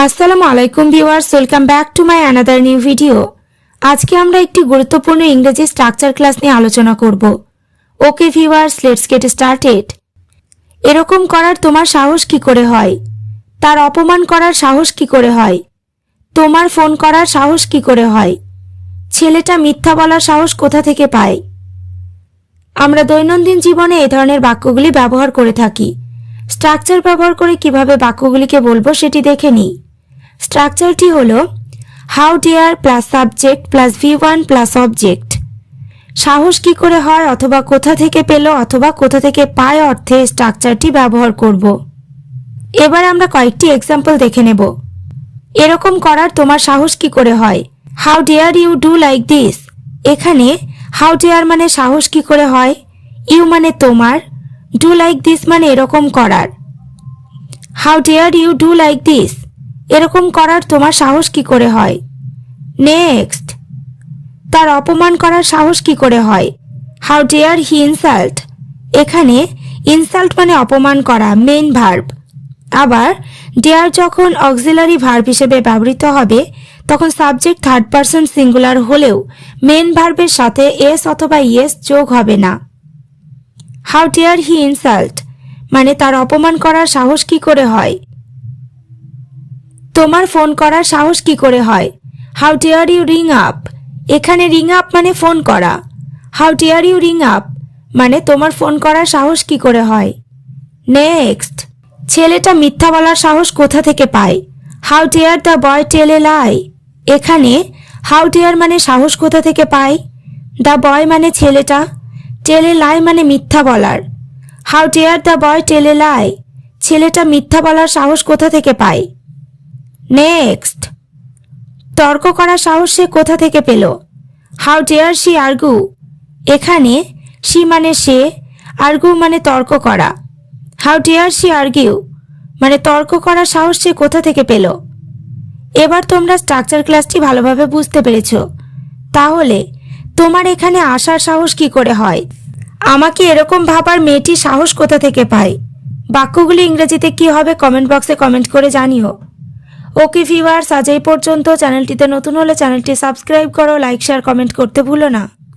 আসসালামু আলাইকুম viewers, welcome back to my another new video. আজকে আমরা একটি গুরুত্বপূর্ণ ইংরেজি স্ট্রাকচার ক্লাস নিয়ে আলোচনা করব। Okay viewers, let's get started. এরকম করার তোমার সাহস কি করে হয়? তার অপমান করার সাহস কি করে হয়? তোমার ফোন করার সাহস কি করে হয়? ছেলেটা মিথ্যা বলার সাহস কোথা থেকে পায়? আমরা দৈনন্দিন জীবনে এই ধরনের বাক্যগুলি ব্যবহার করে থাকি। স্ট্রাকচার ব্যবহার করে কিভাবে বাক্যগুলিকে বলবো সেটি দেখে নিই। স্ট্রাকচারটি হলো how dare plus subject plus V1 plus object. সাহস কি করে হয় অথবা কোথা থেকে পেল অথবা কোথা থেকে পায় অর্থে স্ট্রাকচারটি ব্যবহার করব। এবার আমরা কয়েকটি এক্সাম্পল দেখে নেব। এরকম করার তোমার সাহস কি করে হয়? How dare you do like this. এখানে হাউ ডেয়ার মানে সাহস কি করে হয়, ইউ মানে তোমার, ডু লাইক দিস মানে এরকম করার। How dare you do like this, এরকম করার তোমার সাহস কি করে হয়। নেক্সট, তার অপমান করার সাহস কি করে হয়? How dare he insult. এখানে ইনসাল্ট মানে অপমান করা, মেইন ভার্ব। আবার ডেয়ার যখন অক্সিলারি ভার্ব হিসেবে ব্যবহৃত হবে তখন সাবজেক্ট থার্ড পারসন সিঙ্গুলার হলেও মেইন ভার্বের সাথে এস অথবা ইয়েস যোগ হবে না। হাউ ডেয়ার হি ইনসাল্ট মানে তার অপমান করার সাহস কি করে হয়। তোমার ফোন করার সাহস কি করে হয়? How dare you ring up. এখানে রিং আপ মানে ফোন করা। How dare you ring up মানে তোমার ফোন করার সাহস কি করে হয়। নেক্সট, ছেলেটা মিথ্যা বলার সাহস কোথা থেকে পায়? হাউ ডেয়ার দ্য বয় টেল এ লাই। এখানে হাউ ডেয়ার মানে সাহস কোথা থেকে পায়, দ্য বয় মানে ছেলেটা, টেল এ লাই মানে মিথ্যা বলার। হাউ ডেয়ার দ্য বয় টেল এ লাই, ছেলেটা মিথ্যা বলার সাহস কোথা থেকে পায়। নেক্সট, তর্ক করার সাহস সে কোথা থেকে পেল? How dare she argue. এখানে শি মানে সে, আর্গু মানে তর্ক করা। হাউ ডেয়ার শি আর্গিউ মানে তর্ক করার সাহস সে কোথা থেকে পেল। এবার তোমরা স্ট্রাকচার ক্লাসটি ভালোভাবে বুঝতে পেরেছ। তাহলে তোমার এখানে আসার সাহস কি করে হয়? আমাকে এরকম ভাবার মেয়েটি সাহস কোথা থেকে পায়? বাক্যগুলি ইংরেজিতে কি হবে কমেন্ট বক্সে কমেন্ট করে জানিও। ওকে ভিউয়ার্স, আজ এই পর্যন্ত। চ্যানেলটিতে নতুন হলে চ্যানেলটি সাবস্ক্রাইব করো, লাইক শেয়ার কমেন্ট করতে ভুলো না।